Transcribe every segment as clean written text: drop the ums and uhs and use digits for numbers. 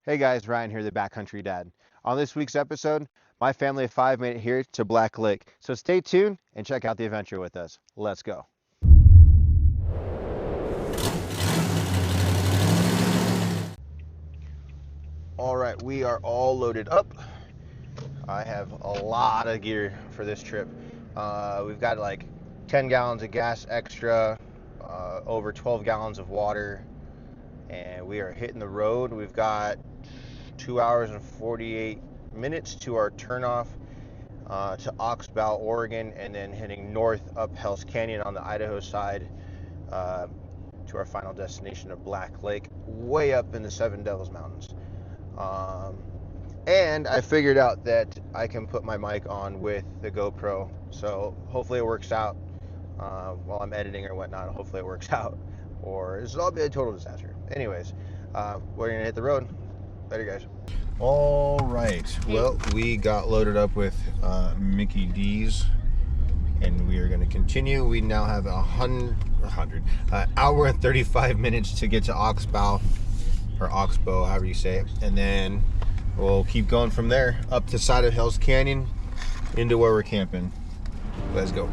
Hey guys, Ryan here, the Backcountry Dad. On this week's episode, my family of 5 made it here to Black Lake. So stay tuned and check out the adventure with us. Let's go. All right, we are all loaded up. I have a lot of gear for this trip. We've got like 10 gallons of gas extra, over 12 gallons of water, and we are hitting the road. We've got 2 hours and 48 minutes to our turnoff to Oxbow, Oregon, and then heading north up Hell's Canyon on the Idaho side to our final destination of Black Lake, way up in the Seven Devils Mountains. And I figured out that I can put my mic on with the GoPro, so hopefully it works out while I'm editing or whatnot. Hopefully it works out, or this will all be a total disaster. Anyways, we're gonna hit the road. Later, guys. All right. Well, we got loaded up with Mickey D's, and we are going to continue. We now have hour and 35 minutes to get to Oxbow, or Oxbow, however you say it, and then we'll keep going from there up the side of Hell's Canyon into where we're camping. Let's go.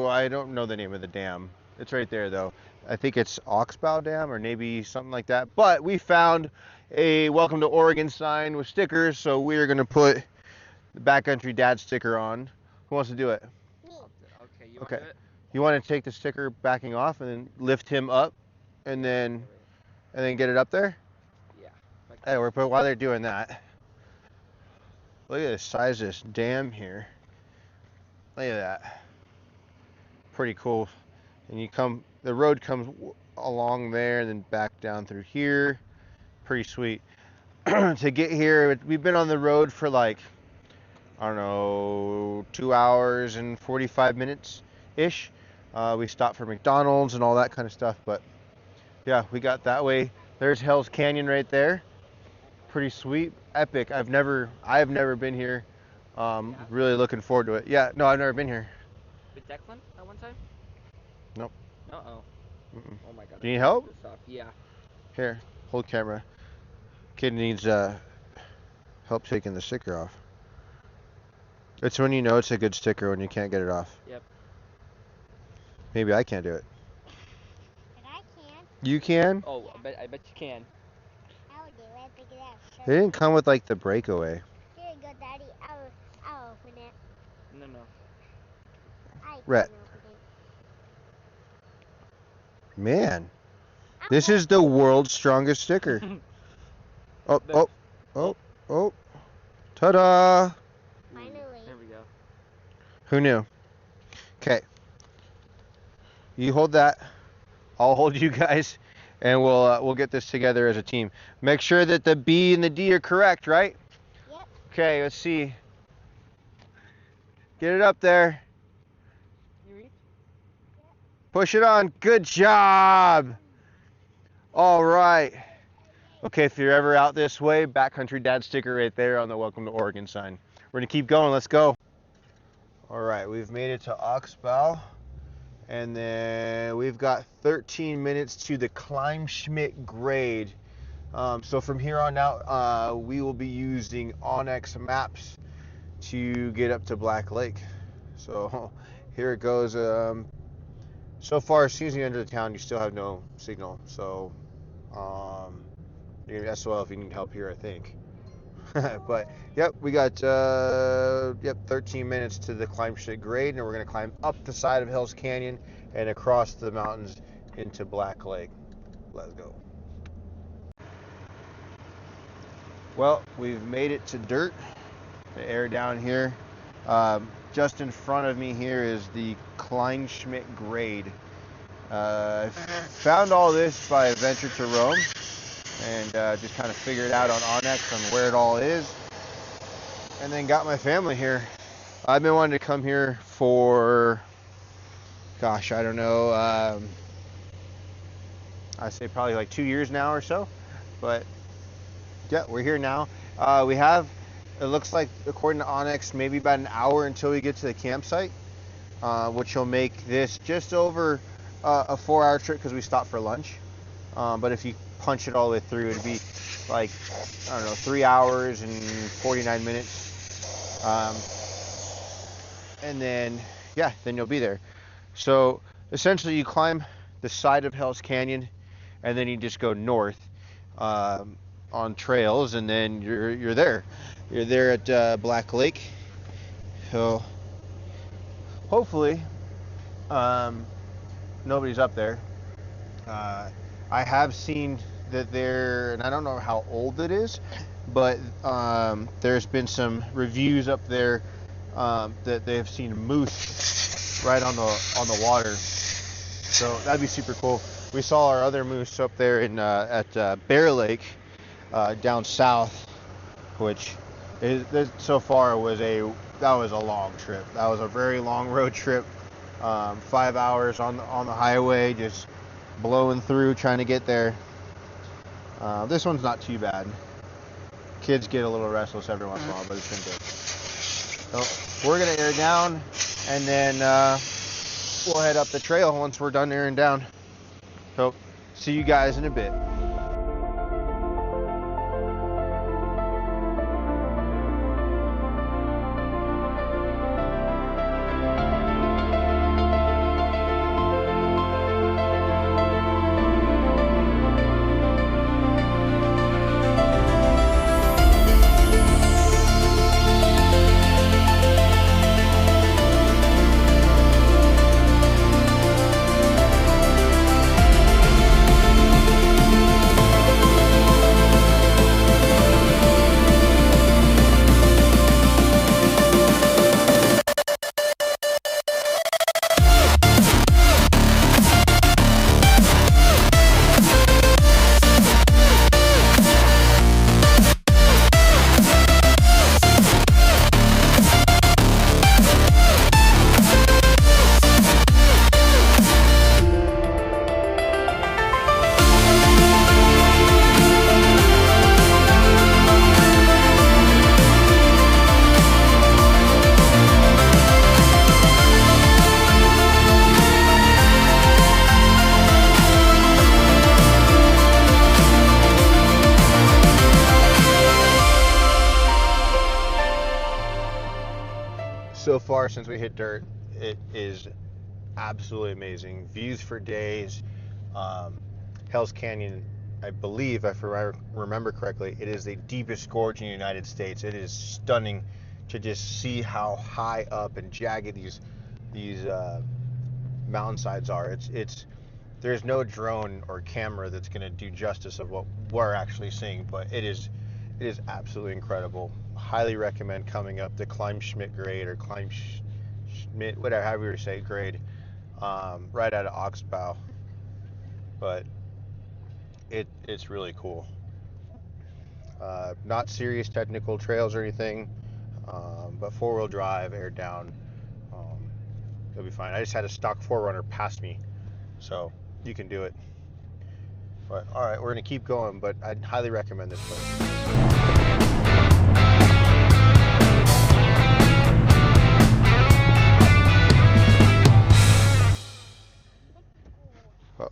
I don't know the name of the dam. It's right there though. I think it's Oxbow Dam or maybe something like that. But we found a Welcome to Oregon sign with stickers, so we're gonna put the Backcountry Dad sticker on. Who wants to do it? Me. Okay, you okay. want to do it? You want to take the sticker backing off and then lift him up and then get it up there? Yeah. Hey, while they're doing that, look at the size of this dam here. Look at that. Pretty cool. And the road comes along there and then back down through here. Pretty sweet. To get here, we've been on the road for like, I don't know, 2 hours and 45 minutes ish. We stopped for McDonald's and all that kind of stuff, but yeah, we got that way. There's Hell's Canyon right there. Pretty sweet, epic. I've never been here. Really looking forward to it. Yeah, no, I've never been here. With Declan at one time? Nope. Uh-oh. Mm-mm. Oh my god. Do you need help? Yeah. Here, hold camera. Kid needs help taking the sticker off. It's when you know it's a good sticker when you can't get it off. Yep. Maybe I can't do it. But I can. You can? Oh, I bet you can. I will do it. Pick it up. They didn't come with like the breakaway. Here you go, Daddy. I'll open it. No. I can Rhett. open it. Man, this is the world's strongest sticker. Oh. Ta-da! Finally. There we go. Who knew? Okay. You hold that. I'll hold you guys, and we'll get this together as a team. Make sure that the B and the D are correct, right? Yep. Okay, let's see. Get it up there. You reach? Push it on. Good job. All right. Okay, if you're ever out this way, Backcountry Dad sticker right there on the Welcome to Oregon sign. We're gonna keep going. Let's go. All right, we've made it to Oxbow, and then we've got 13 minutes to the Kleinschmidt Grade. So from here on out, we will be using Onyx maps to get up to Black Lake. So here it goes. So far, as soon as you enter the town, you still have no signal. So you're gonna be SOL if you need help here, I think. But yep, we got 13 minutes to the Kleinschmidt Grade, and we're gonna climb up the side of Hell's Canyon and across the mountains into Black Lake. Let's go. Well, we've made it to dirt, the air down here. Just in front of me here is the Kleinschmidt Grade. I found all this by Adventure to Rome, and just kind of figured out on Onyx on where it all is, and then got my family here. I've been wanting to come here for, gosh, I don't know, I'd say probably like 2 years now or so, but yeah, we're here now. We have, it looks like, according to Onyx, maybe about an hour until we get to the campsite, which will make this just over a 4-hour trip because we stopped for lunch. But if you punch it all the way through, it'd be like, I don't know, 3 hours and 49 minutes. And then, yeah, then you'll be there. So essentially you climb the side of Hell's Canyon, and then you just go north on trails, and then you're there. You're there at Black Lake. So hopefully nobody's up there. I have seen that there, and I don't know how old it is, but there's been some reviews up there that they've seen moose right on the water. So that'd be super cool. We saw our other moose up there in at Bear Lake down south, which is, so far was a long trip. That was a very long road trip. 5 hours on the highway, just blowing through trying to get there. This one's not too bad. Kids get a little restless every once in a while, but it's been good. So we're gonna air down, and then we'll head up the trail once we're done airing down. So see you guys in a bit. So far since we hit dirt, it is absolutely amazing. Views for days. Hell's Canyon, I believe, if I remember correctly, it is the deepest gorge in the United States. It is stunning to just see how high up and jagged these mountainsides are. There's no drone or camera that's going to do justice of what we're actually seeing, but it is absolutely incredible. Highly recommend coming up the Kleinschmidt Grade, or Kleinschmidt, whatever, however you say, grade, right out of Oxbow. But it's really cool. Not serious technical trails or anything, but 4-wheel drive, air down, it'll be fine. I just had a stock 4Runner pass me, so you can do it. But all right, we're gonna keep going, but I'd highly recommend this place.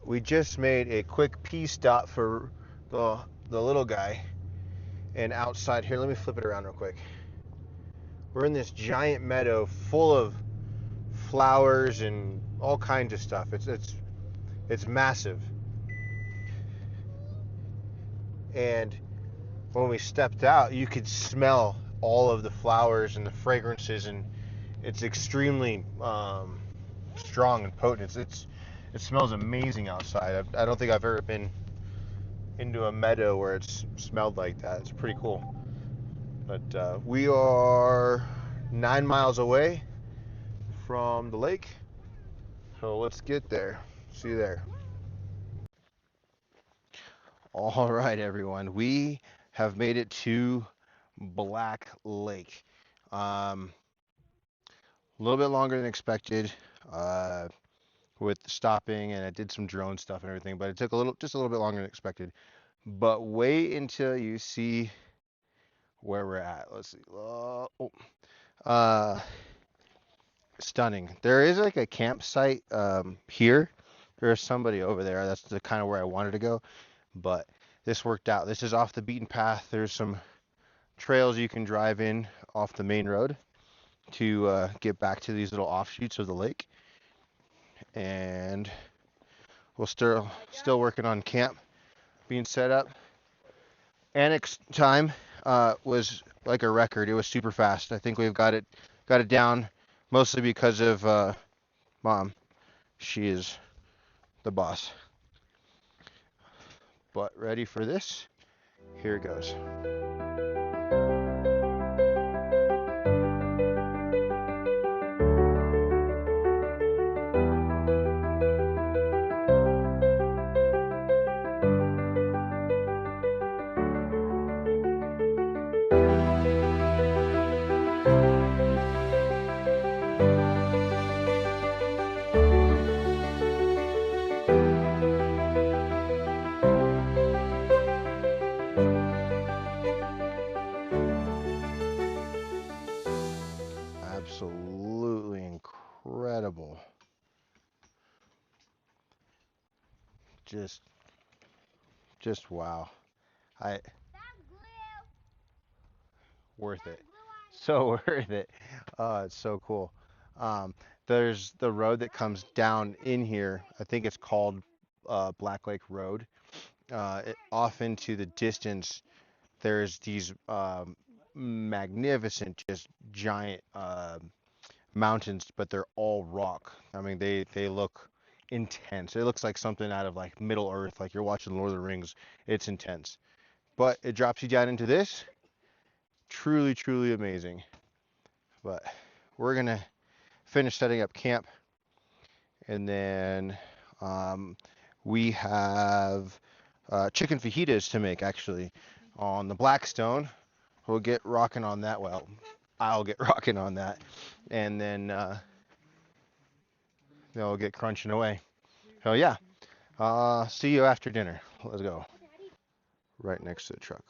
We just made a quick pee stop for the little guy, and outside here, let me flip it around real quick. We're in this giant meadow full of flowers and all kinds of stuff. It's massive, and when we stepped out, you could smell all of the flowers and the fragrances, and it's extremely strong and potent. It smells amazing outside. I don't think I've ever been into a meadow where it's smelled like that. It's pretty cool. But we are 9 miles away from the lake, so let's get there. See you there. All right, everyone. We have made it to Black Lake. A little bit longer than expected with stopping, and I did some drone stuff and everything, but it took just a little bit longer than expected. But wait until you see where we're at. Let's see. Stunning. There is like a campsite here. There's somebody over there. That's the kind of where I wanted to go, but this worked out. This is off the beaten path. There's some trails you can drive in off the main road to get back to these little offshoots of the lake. And we're still working on camp being set up. Annex time was like a record. It was super fast. I think we've got it down mostly because of Mom. She is the boss. But ready for this? Here it goes. Absolutely incredible. Just wow. Worth it. So worth it. It's so cool. There's the road that comes down in here. I think it's called Black Lake Road. Off into the distance, there's these magnificent, just giant mountains, but they're all rock. I mean, they look intense. It looks like something out of like Middle Earth, like you're watching Lord of the Rings. It's intense, but it drops you down into this. Truly, truly amazing. But we're gonna finish setting up camp, and then we have chicken fajitas to make actually on the Blackstone. We'll get rocking on that. Well, I'll get rocking on that, and then they'll get crunching away. Hell yeah. See you after dinner. Let's go. Right next to the truck.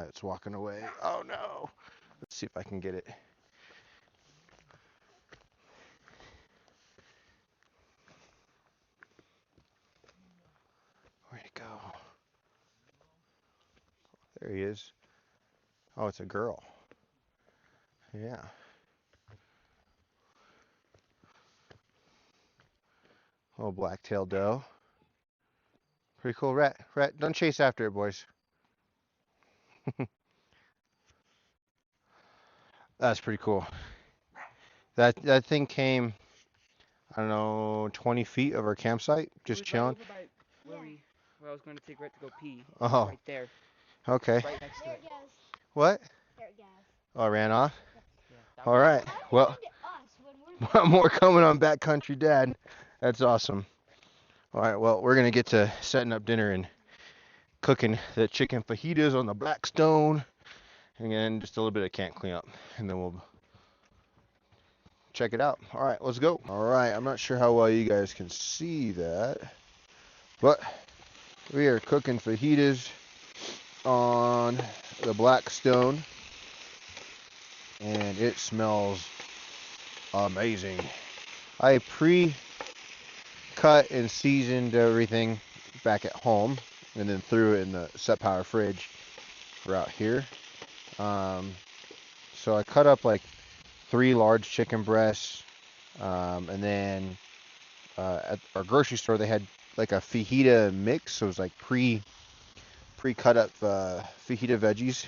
It's walking away. Oh no. Let's see if I can get it. Where'd it go? There he is. Oh, it's a girl. Yeah. Little black-tailed doe. Pretty cool. Rat, don't chase after it, boys. That's pretty cool. That thing came, I don't know, 20 feet of our campsite, just chilling. Right over by where I was going to take Rhett to go pee. Oh. Right there. Okay. Right next to it. What? There it goes. Oh, ran off? Yeah, All right. Well, more coming on Backcountry Dad. That's awesome. All right. Well, we're going to get to setting up dinner and cooking the chicken fajitas on the Blackstone. And then just a little bit of camp cleanup. And then we'll check it out. All right. Let's go. All right. I'm not sure how well you guys can see that. But we are cooking fajitas on the Blackstone. And it smells amazing. I pre-cut and seasoned everything back at home and then threw it in the set power fridge for out here. So I cut up like 3 large chicken breasts, and then at our grocery store they had like a fajita mix, so it was like pre-cut up fajita veggies,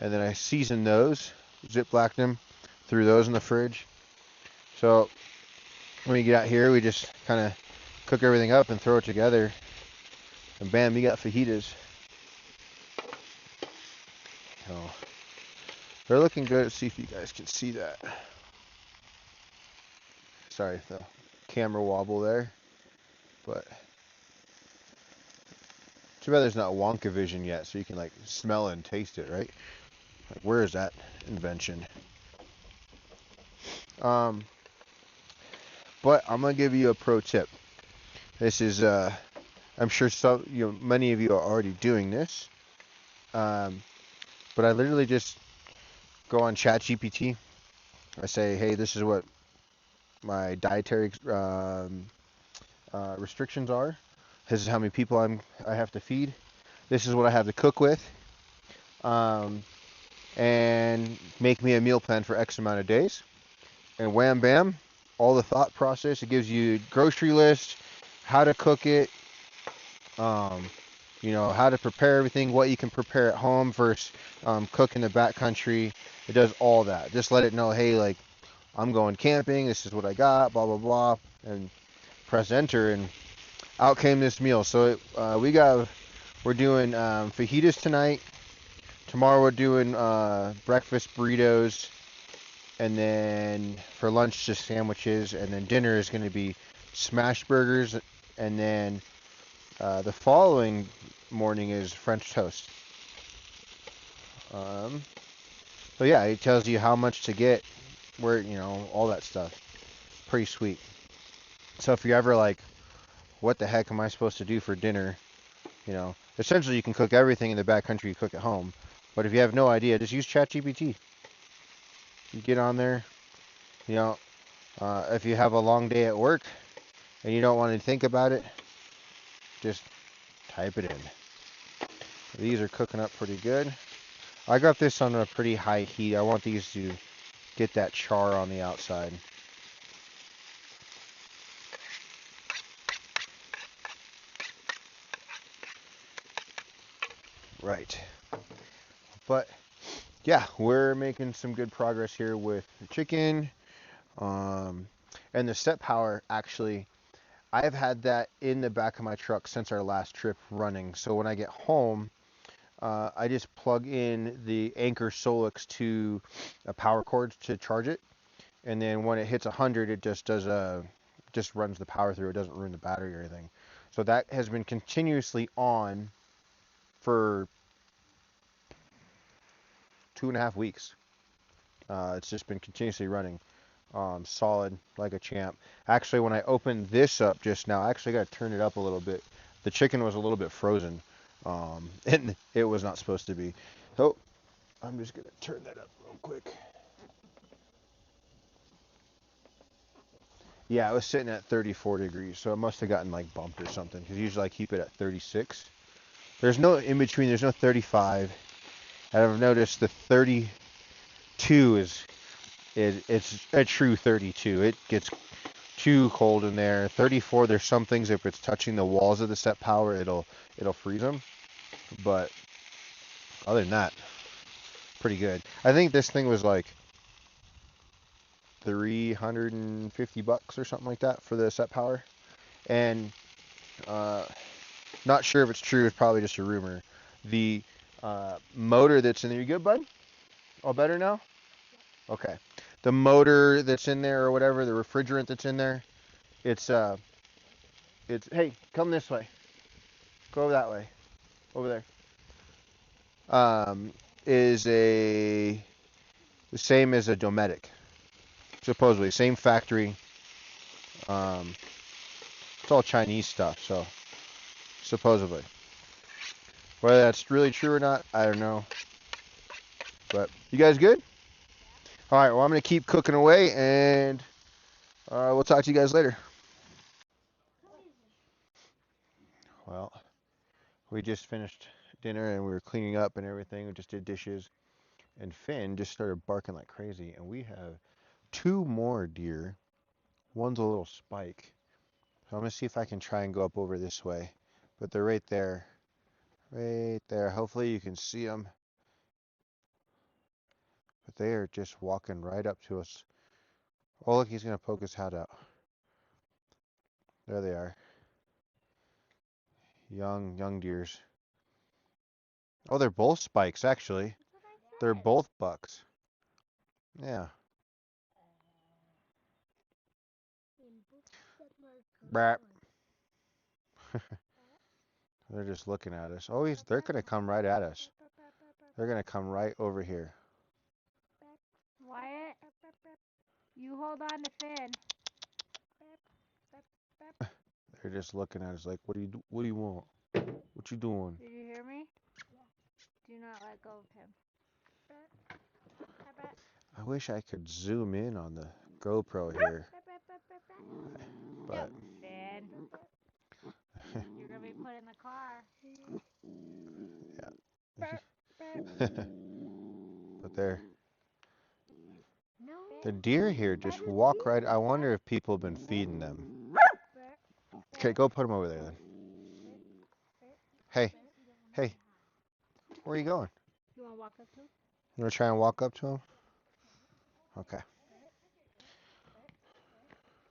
and then I seasoned those, ziplocked them, threw those in the fridge. So when we get out here, we just kind of cook everything up and throw it together, and bam, you got fajitas. So they're looking good. Let's see if you guys can see that. Sorry if the camera wobble there, but too bad there's not Wonka vision yet, so you can like smell and taste it, right? Like, where is that invention? But I'm gonna give you a pro tip. This is I'm sure many of you are already doing this. But I literally just go on ChatGPT. I say, hey, this is what my dietary restrictions are. This is how many people I have to feed. This is what I have to cook with. And make me a meal plan for X amount of days. And wham bam, all the thought process. It gives you grocery list, how to cook it, how to prepare everything, what you can prepare at home versus cook in the backcountry. It does all that. Just let it know, hey, like, I'm going camping, this is what I got, blah, blah, blah, and press enter, and out came this meal. So we're doing fajitas tonight. Tomorrow we're doing breakfast burritos, and then for lunch just sandwiches, and then dinner is going to be smash burgers, and then the following morning is French toast. So yeah, it tells you how much to get, where, all that stuff. Pretty sweet. So if you're ever like, what the heck am I supposed to do for dinner? Essentially you can cook everything in the backcountry you cook at home. But if you have no idea, just use ChatGPT. You get on there, if you have a long day at work and you don't want to think about it, just type it in. These are cooking up pretty good. I got this on a pretty high heat. I want these to get that char on the outside. Right. But yeah, we're making some good progress here with the chicken. And the step power, actually, I've had that in the back of my truck since our last trip running. So when I get home, I just plug in the Anchor Solix to a power cord to charge it. And then when it hits 100, it just just runs the power through. It doesn't ruin the battery or anything. So that has been continuously on for 2.5 weeks. It's just been continuously running, solid like a champ. Actually, when I opened this up just now, I actually got to turn it up a little bit. The chicken was a little bit frozen, and it was not supposed to be. So I'm just gonna turn that up real quick. Yeah, it was sitting at 34 degrees, so it must have gotten like bumped or something, because usually I keep it at 36. There's no in between, there's no 35. And I've noticed the 32 it's a true 32. It gets too cold in there. 34, there's some things, if it's touching the walls of the set power, it'll freeze them. But other than that, pretty good. I think this thing was like $350 or something like that for the set power. And not sure if it's true. It's probably just a rumor. The motor that's in there, you good, bud? All better now? Okay. The motor that's in there or whatever, the refrigerant that's in there, it's hey, come this way. Go that way. Over there. Is the same as a Dometic. Supposedly, same factory. It's all Chinese stuff, so supposedly. Whether that's really true or not, I don't know. But you guys good? All right, well, I'm going to keep cooking away, and we'll talk to you guys later. Well, we just finished dinner, and we were cleaning up and everything. We just did dishes, and Finn just started barking like crazy, and we have 2 more deer. One's a little spike. So I'm going to see if I can try and go up over this way. But they're right there. Right there. Hopefully you can see them. But they are just walking right up to us. Oh, look, he's going to poke his head out. There they are. Young deers. Oh, they're both spikes, actually. They're both bucks. Yeah. Brap. They're just looking at us. Oh, they're going to come right at us. They're going to come right over here. Wyatt, you hold on to Finn. They're just looking at us like, what do you want? What you doing? Did you hear me? Do not let go of him. I wish I could zoom in on the GoPro here. But Finn, you're gonna be put in the car. yeah. But the deer here just walk right. I wonder if people have been feeding them. Okay, go put them over there then. Hey, where are you going? You wanna walk up to him? You want to try and walk up to him? Okay.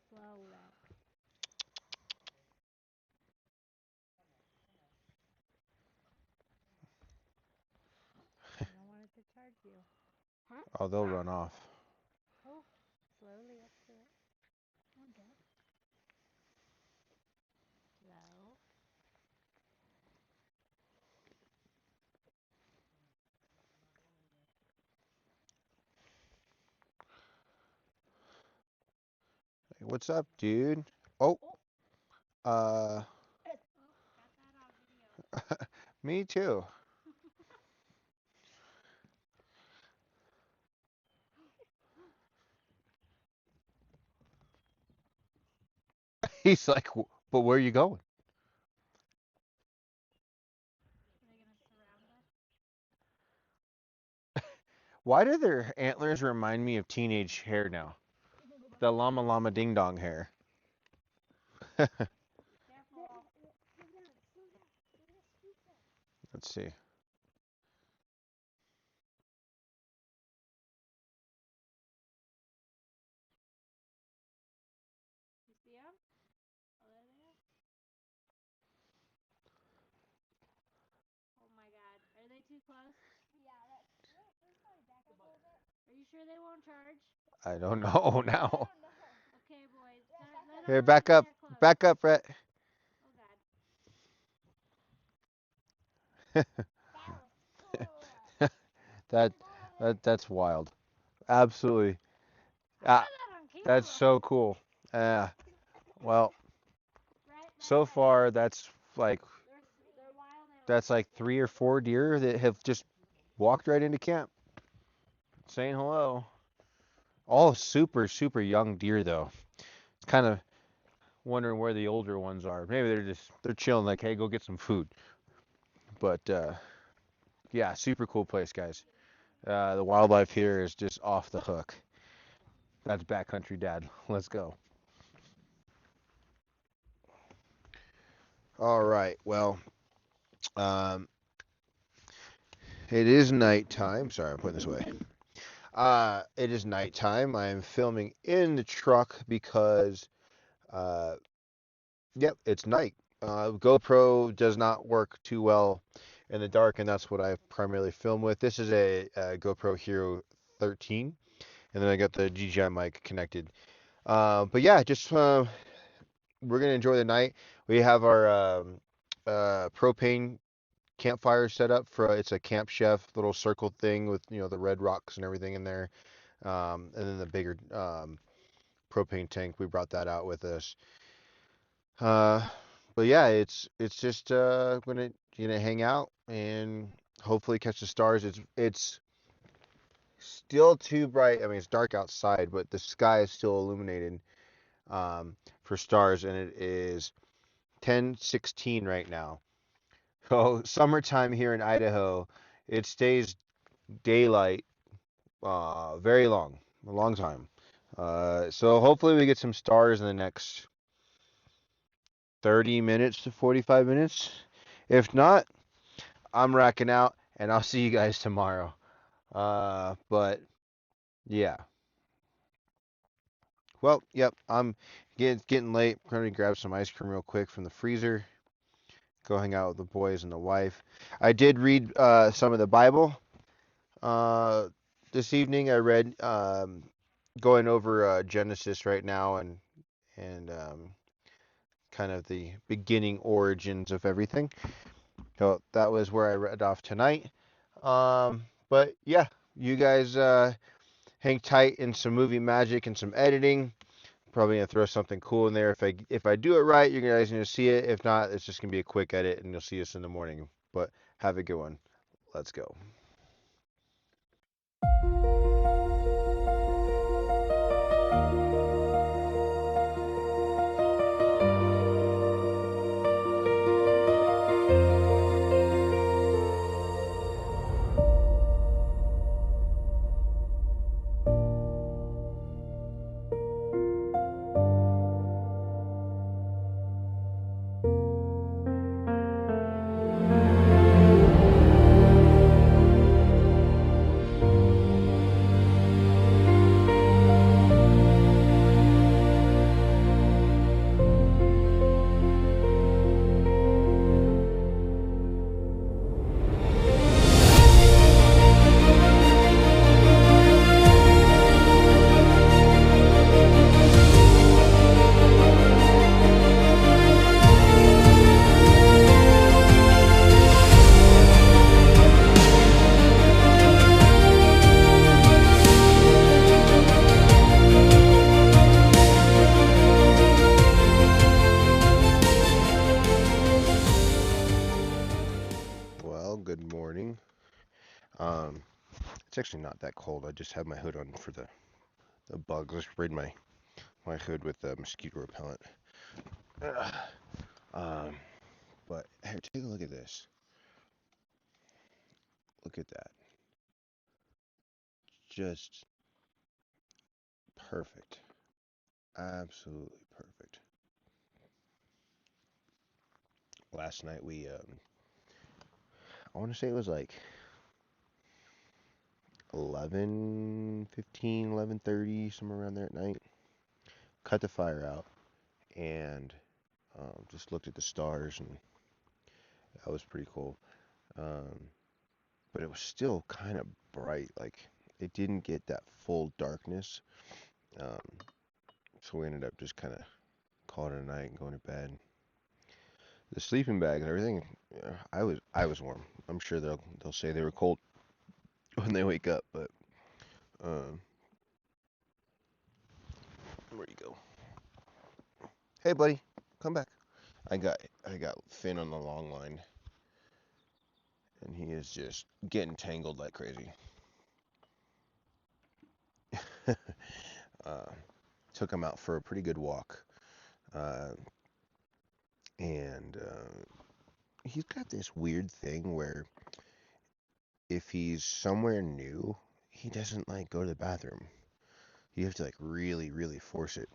Slow that. I don't want it to charge you. Oh, they'll run off. Oh, slowly up to it. Okay. Slow. Hey, what's up, dude? Oh, Got that on video. me too. He's like, but where are you going? Are they gonna surround us? Why do their antlers remind me of teenage hair now? The llama llama ding dong hair. Careful. Let's see. You see them? Oh, there they are. Oh my god. Are they too close? Yeah, let's probably back up a little bit. Are you sure they won't charge? I don't know now. I don't know. Okay, boys. Let Here, them back run up. that close. Back up, Brett. Oh god. That's wild. Absolutely. Ah, that's so cool. Well, so far that's like They're wild that's like 3 or 4 deer that have just walked right into camp, saying hello. All super young deer though. It's kind of wondering where the older ones are. Maybe they're chilling like, hey, go get some food. But yeah, super cool place, guys. The wildlife here is just off the hook. That's Backcountry Dad. Let's go. All right. Well, um, it is nighttime. Sorry, I'm putting this away. It is nighttime. I am filming in the truck because, yep, it's night. GoPro does not work too well in the dark, and that's what I primarily film with. This is a GoPro Hero 13, and then I got the DJI mic connected. But yeah, just we're gonna enjoy the night. We have our propane campfire set up for it's a Camp Chef little circle thing with the red rocks and everything in there, and then the bigger propane tank. We brought that out with us. Uh, but yeah, it's just gonna hang out and hopefully catch the stars. It's still too bright. I mean, it's dark outside, but the sky is still illuminated for stars, and it is 10:16 right now. So summertime here in Idaho, it stays daylight very long, a long time. So hopefully we get some stars in the next 30 minutes to 45 minutes. If not, I'm racking out, and I'll see you guys tomorrow. But yeah. Well, yep. I'm getting late. I'm gonna grab some ice cream real quick from the freezer. Go hang out with the boys and the wife. I did read some of the Bible uh, this evening. I read going over Genesis right now and kind of the beginning origins of everything. So that was where I read off tonight. But yeah, you guys hang tight in some movie magic and some editing. Probably gonna throw something cool in there. If I do it right, you guys gonna see it. If not, it's just gonna be a quick edit, and you'll see us in the morning. But have a good one. Let's go. Well, good morning. It's actually not that cold. I just have my hood on for the bugs. I sprayed my hood with mosquito repellent. Ugh. Um, but here, take a look at this. Look at that. Just perfect. Absolutely perfect. Last night I want to say it was like 11:15, 11:30, somewhere around there at night. Cut the fire out and just looked at the stars, and that was pretty cool. Um, but it was still kind of bright. Like it didn't get that full darkness. Um, so we ended up just kind of calling it a night and going to bed. The sleeping bag and everything, I was warm. I'm sure they'll say they were cold when they wake up, but um, where'd you go? Hey, buddy, come back. I got Finn on the long line, and he is just getting tangled like crazy. uh, Took him out for a pretty good walk, uh, and he's got this weird thing where if he's somewhere new, he doesn't like go to the bathroom. You have to like really, really force it.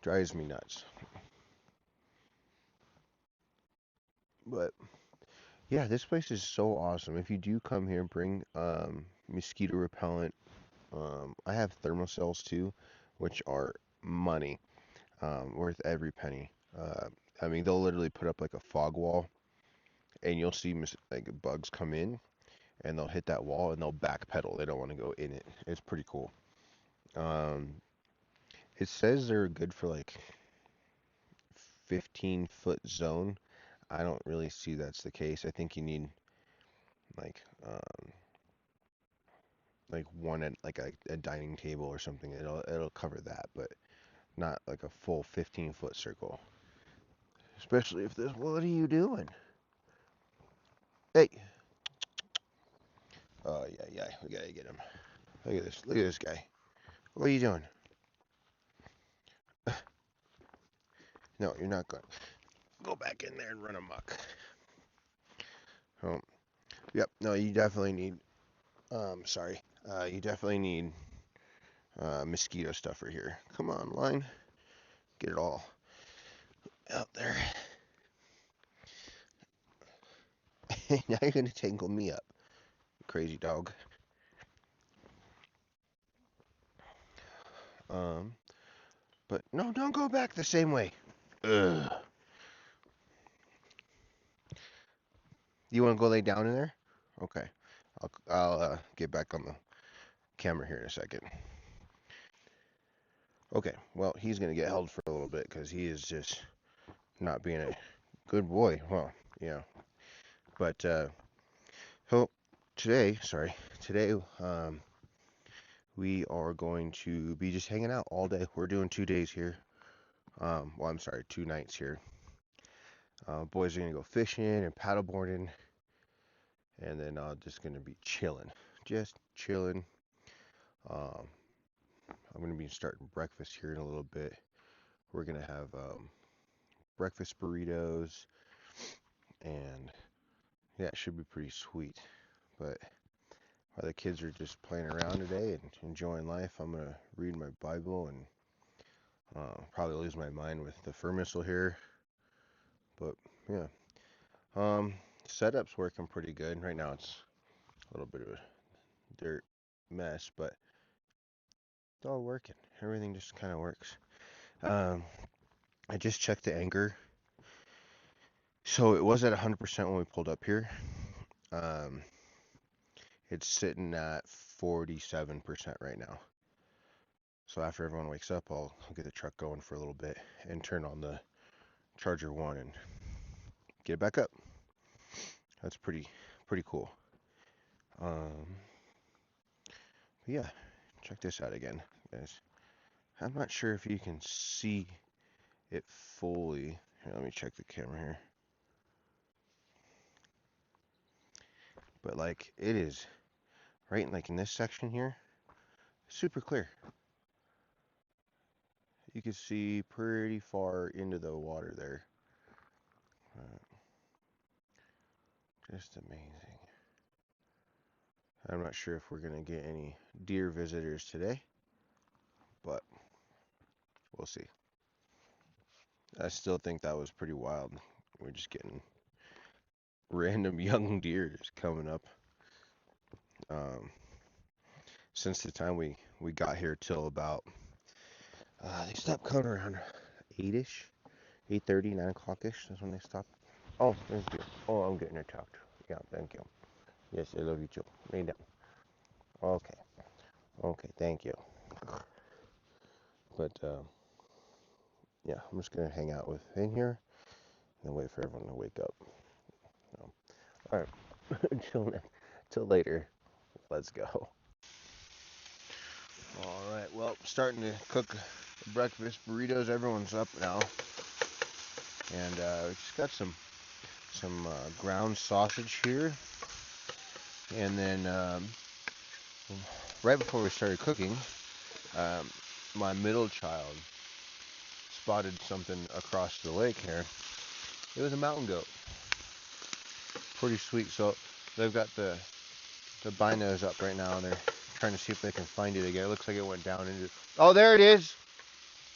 Drives me nuts. But yeah, this place is so awesome. If you do come here, bring mosquito repellent. I have thermocells too, which are money, worth every penny. I mean, they'll literally put up like a fog wall, and you'll see like bugs come in, and they'll hit that wall, and they'll backpedal. They don't want to go in it. It's pretty cool. Um, it says they're good for like 15-foot zone. I don't really see that's the case. I think you need like one at like a dining table or something. It'll cover that, but not like a full 15-foot circle. Especially if this. What are you doing? Hey. Oh yeah, yeah. We gotta get him. Look at this. Look at this guy. What are you doing? No, you're not going. Go back in there and run amok. Oh, yep. No, you definitely need. Sorry. You definitely need mosquito stuffer here. Come on, line. Get it all out there. Now you're gonna tangle me up, crazy dog. But no, don't go back the same way. Ugh. You want to go lay down in there? Okay. I'll get back on the camera here in a second. Okay. Well, he's gonna get held for a little bit because he is just not being a good boy. Well, yeah. But so today, we are going to be just hanging out all day. We're doing 2 days here. Well, I'm sorry, 2 nights here. Boys are gonna go fishing and paddleboarding, and then just gonna be chilling, just chilling. Um, I'm gonna be starting breakfast here in a little bit. We're gonna have breakfast burritos, and yeah, it should be pretty sweet. But while the kids are just playing around today and enjoying life, I'm gonna read my Bible and probably lose my mind with the fur missile here. But yeah, setup's working pretty good right now. It's a little bit of a dirt mess, but it's all working. Everything just kind of works. I just checked the anchor. So it was at 100% when we pulled up here. It's sitting at 47% right now. So after everyone wakes up, I'll get the truck going for a little bit and turn on the Charger 1 and get it back up. That's pretty cool. Yeah, check this out again, guys. I'm not sure if you can see it fully. Here, let me check the camera here. But like it is right like in this section here, super clear. You can see pretty far into the water there. Just amazing. I'm not sure if we're gonna get any deer visitors today, but we'll see. I still think that was pretty wild. We're just getting random young deer just coming up. Since the time we got here till about they stopped coming around 8ish, 8:30, 9 o'clock-ish. That's when they stopped. Oh, there's deer. Oh, I'm getting attacked. Yeah, thank you. Yes, I love you too. Lay down. Okay. Okay, thank you. But yeah, I'm just gonna hang out with in here and wait for everyone to wake up. All right, until later. Let's go. All right, well, starting to cook breakfast burritos. Everyone's up now, and we just got some ground sausage here, and then right before we started cooking, my middle child spotted something across the lake here. It was a mountain goat. Pretty sweet. So they've got the binos up right now, and they're trying to see if they can find it again. It looks like it went down into. Oh, there it is.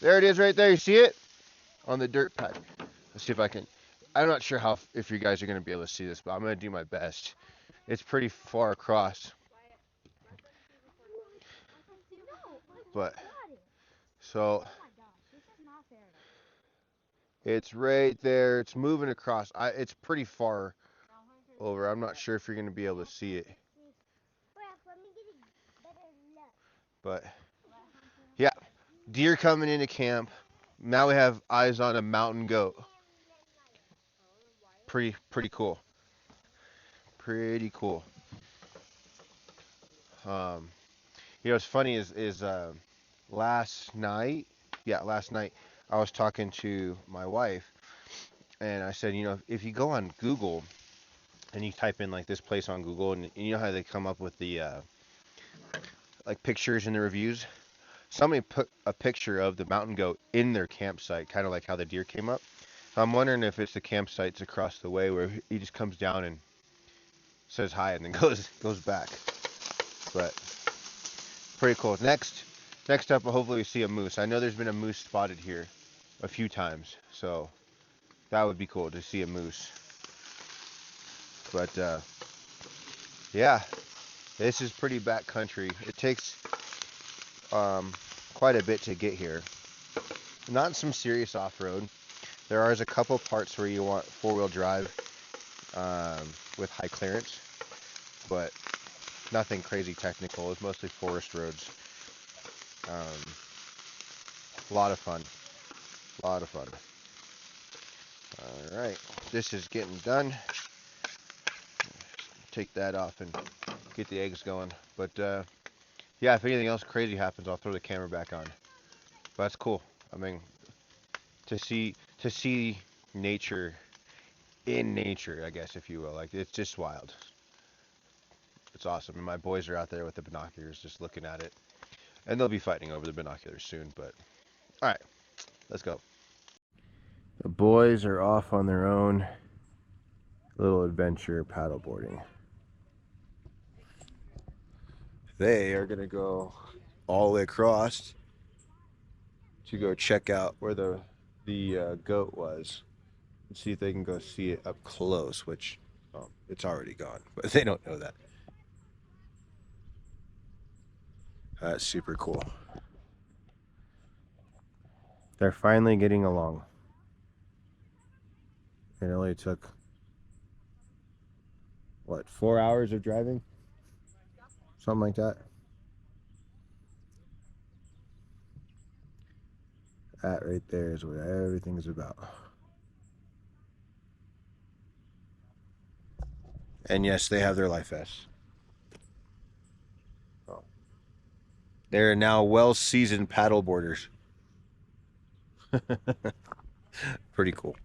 There it is, right there. You see it on the dirt pad. Let's see if I can. I'm not sure if you guys are gonna be able to see this, but I'm gonna do my best. It's pretty far across. But so it's right there. It's moving across. It's pretty far over. I'm not sure if you're gonna be able to see it. But yeah, deer coming into camp. Now we have eyes on a mountain goat. Pretty cool. Pretty cool. You know what's funny is last night, I was talking to my wife, and I said, you know, if you go on Google and you type in like this place on Google, and you know how they come up with the like pictures in the reviews. Somebody put a picture of the mountain goat in their campsite, kind of like how the deer came up. So I'm wondering if it's the campsites across the way where he just comes down and says hi and then goes back. But pretty cool. Next up, hopefully we see a moose. I know there's been a moose spotted here a few times, so that would be cool to see a moose. But yeah, this is pretty backcountry. It takes quite a bit to get here. Not some serious off-road. There are a couple parts where you want four-wheel drive with high clearance, but nothing crazy technical. It's mostly forest roads. A lot of fun. A lot of fun. All right, this is getting done. Take that off and get the eggs going. But yeah, if anything else crazy happens, I'll throw the camera back on. But that's cool. I mean, to see nature in nature, I guess, if you will. Like, it's just wild. It's awesome. And my boys are out there with the binoculars just looking at it. And they'll be fighting over the binoculars soon. But all right, let's go. The boys are off on their own little adventure paddleboarding. They are gonna go all the way across to go check out where the goat was and see if they can go see it up close, which it's already gone, but they don't know that. That's super cool. They're finally getting along. It only took, what, 4 hours of driving? Something like that. That right there is what everything's about. And yes, they have their life vests. Oh. They're now well-seasoned paddleboarders. Pretty cool.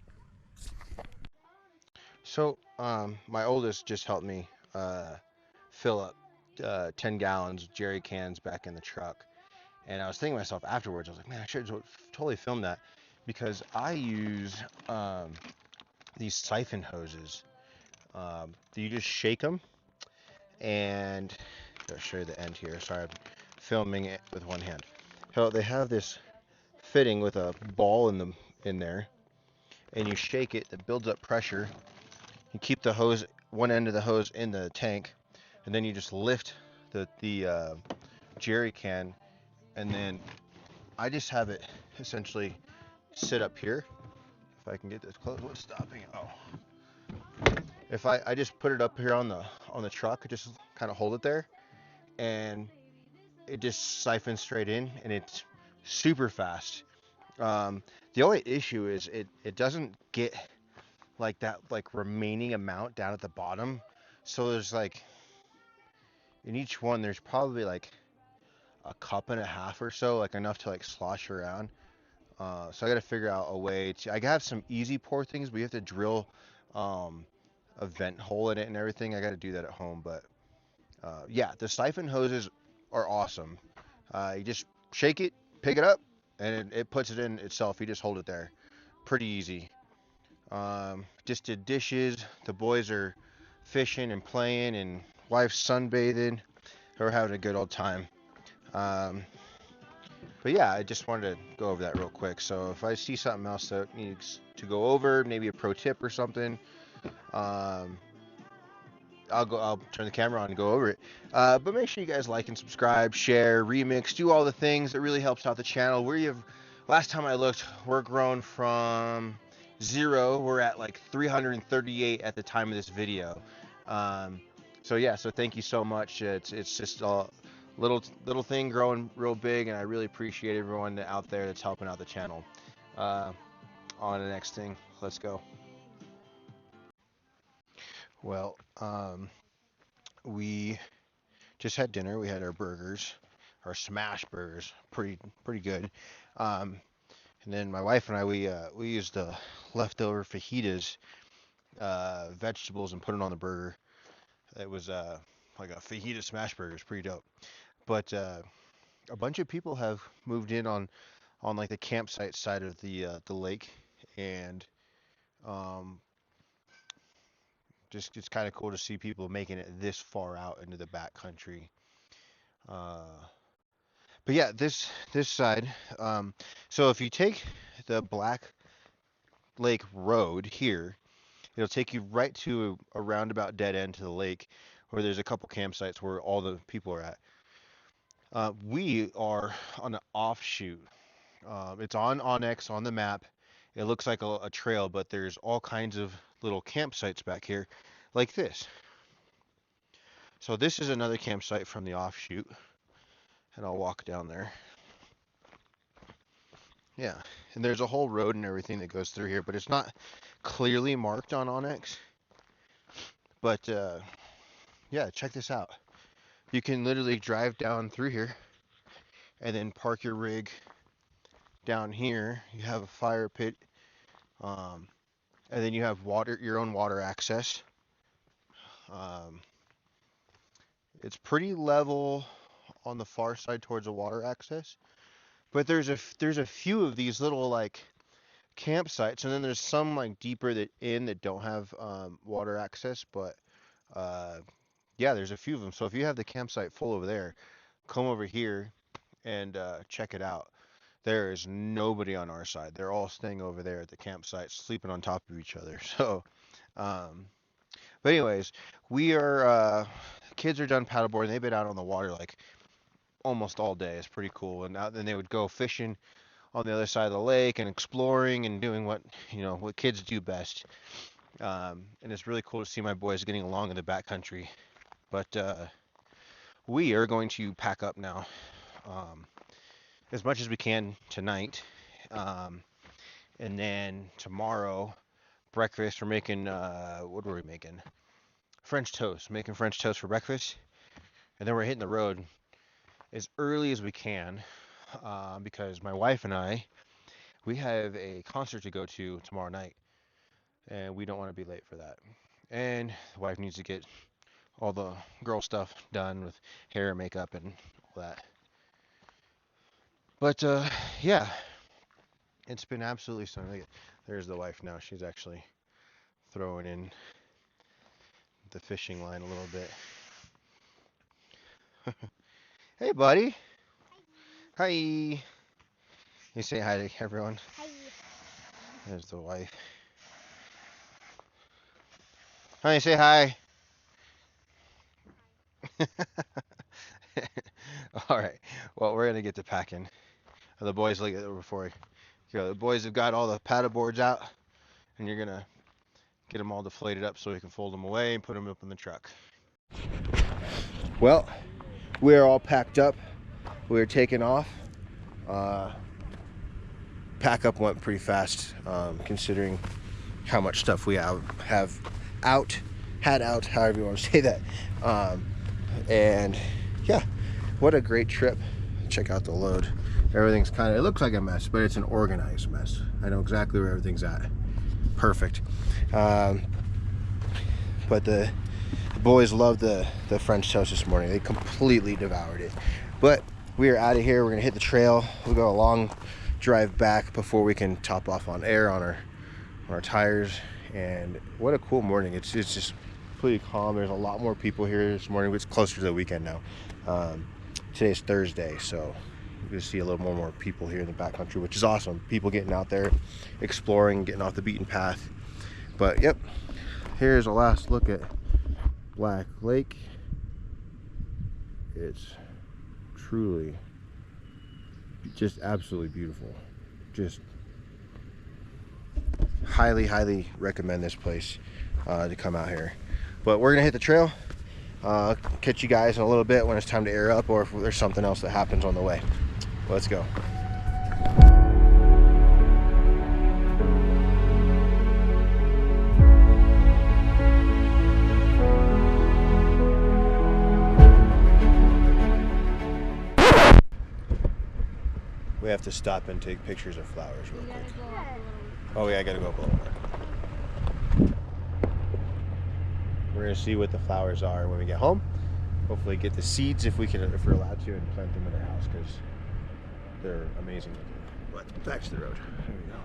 So, my oldest just helped me fill up 10 gallons jerry cans back in the truck. And I was thinking to myself afterwards, I was like, man, I should totally film that, because I use these siphon hoses. You just shake them, and I'll show you the end here. Sorry, I'm filming it with one hand. So they have this fitting with a ball in there, and you shake it. That builds up pressure. You keep the hose, one end of the hose in the tank, and then you just lift the jerry can, and then I just have it essentially sit up here. If I can get this close, what's stopping it? Oh, if I just put it up here on the truck, I just kind of hold it there, and it just siphons straight in, and it's super fast. The only issue is it doesn't get like that remaining amount down at the bottom. So there's like, in each one there's probably like a cup and a half or so, like enough to like slosh around. So I got to figure out a way to. I have some easy pour things, but you have to drill a vent hole in it and everything. I got to do that at home, but yeah, the siphon hoses are awesome. You just shake it, pick it up, and it puts it in itself. You just hold it there. Pretty easy. Just did dishes. The boys are fishing and playing, and wife's sunbathing. We're having a good old time. But yeah, I just wanted to go over that real quick. So if I see something else that needs to go over, maybe a pro tip or something, I'll turn the camera on and go over it. But make sure you guys like and subscribe, share, remix, do all the things. It really helps out the channel. Last time I looked, we're grown from 0. We're at like 338 at the time of this video. So yeah, so thank you so much. It's just a little thing growing real big, and I really appreciate everyone out there that's helping out the channel. On to the next thing. Let's go. Well, we just had dinner. We had our burgers, our smash burgers, pretty good. And then my wife and I, we used the leftover fajitas, vegetables, and put it on the burger. It was like a fajita smash burger. It's pretty dope. But a bunch of people have moved in on like the campsite side of the lake, and just it's kind of cool to see people making it this far out into the backcountry. But yeah, this side. So if you take the Black Lake Road here, It'll take you right to a roundabout dead end to the lake where there's a couple campsites where all the people are at. We are on an offshoot. It's on Onyx on the map. It looks like a trail, but there's all kinds of little campsites back here like this. So this is another campsite from the offshoot, and I'll walk down there. Yeah, and there's a whole road and everything that goes through here, but it's not clearly marked on Onyx. But yeah, check this out. You can literally drive down through here and then park your rig down here. You have a fire pit, and then you have your own water access. It's pretty level on the far side towards the water access, but there's a few of these little like campsites, and then there's some like deeper that don't have water access, but yeah, there's a few of them. So if you have the campsite full over there, come over here and check it out. There is nobody on our side. They're all staying over there at the campsite, sleeping on top of each other. So, but anyways, we are kids are done paddleboarding. They've been out on the water like almost all day. It's pretty cool. And then they would go fishing on the other side of the lake and exploring and doing what kids do best. And it's really cool to see my boys getting along in the backcountry. But we are going to pack up now, as much as we can tonight, and then tomorrow breakfast we're making what were we making? French toast. Making French toast for breakfast, and then we're hitting the road as early as we can, because my wife and we have a concert to go to tomorrow night, and we don't want to be late for that. And the wife needs to get all the girl stuff done with hair and makeup and all that. But yeah, it's been absolutely stunning. There's the wife now. She's actually throwing in the fishing line a little bit. Hey, buddy. Hi. You say hi to everyone. Hi. There's the wife. Honey, say hi. All right. Well, we're gonna get to packing. The boys, look at it before we go. The boys have got all the paddleboards out, and you're gonna get them all deflated up so we can fold them away and put them up in the truck. Well, we are all packed up. We are taking off. Pack up went pretty fast, considering how much stuff we had out, however you want to say that. And yeah, what a great trip. Check out the load. Everything's it looks like a mess, but it's an organized mess. I know exactly where everything's at. Perfect. But the boys loved the French toast this morning. They completely devoured it. But we are out of here. We're gonna hit the trail. We'll go a long drive back before we can top off on air on our tires. And what a cool morning. It's just pretty calm. There's a lot more people here this morning. It's closer to the weekend now. Today's Thursday, so you'll see a little more people here in the backcountry, which is awesome. People getting out there, exploring, getting off the beaten path. But yep, here's a last look at Black Lake. It's truly just absolutely beautiful. Just highly recommend this place to come out here. But we're gonna hit the trail. Catch you guys in a little bit when it's time to air up, or if there's something else that happens on the way. Let's go. We have to stop and take pictures of flowers real quick. Oh yeah, I gotta go up a little bit. We're gonna see what the flowers are when we get home. Hopefully get the seeds if we're allowed to, and plant them in our house, because they're amazing looking. But back to the road. There we go.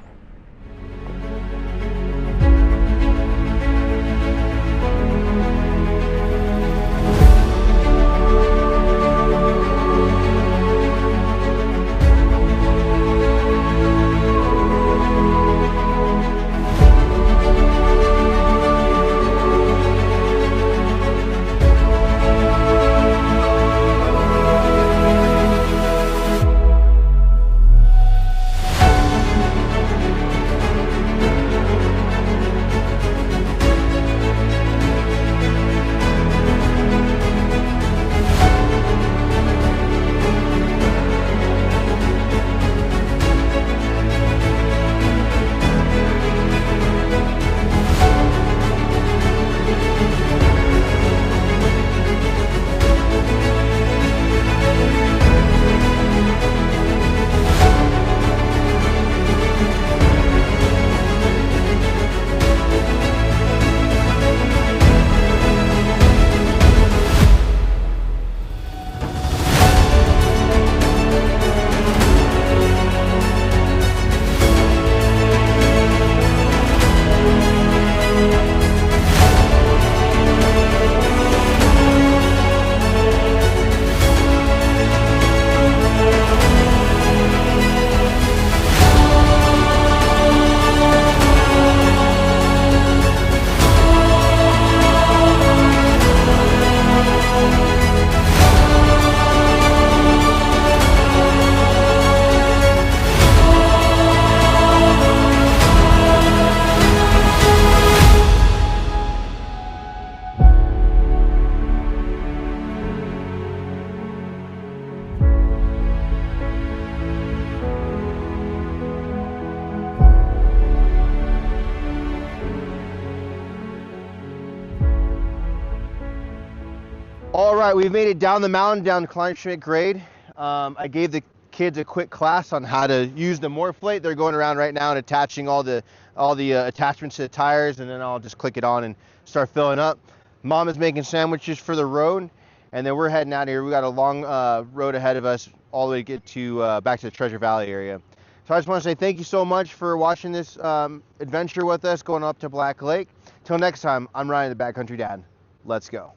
right, we've made it down the mountain, down Kleinschmidt Grade. I gave the kids a quick class on how to use the Morphlate. They're going around right now and attaching all the attachments to the tires, and then I'll just click it on and start filling up. Mom is making sandwiches for the road, and then we're heading out of here. We got a long road ahead of us all the way to get to back to the Treasure Valley area. So I just want to say thank you so much for watching this adventure with us going up to Black Lake. Till next time, I'm Ryan, the Backcountry Dad. Let's go.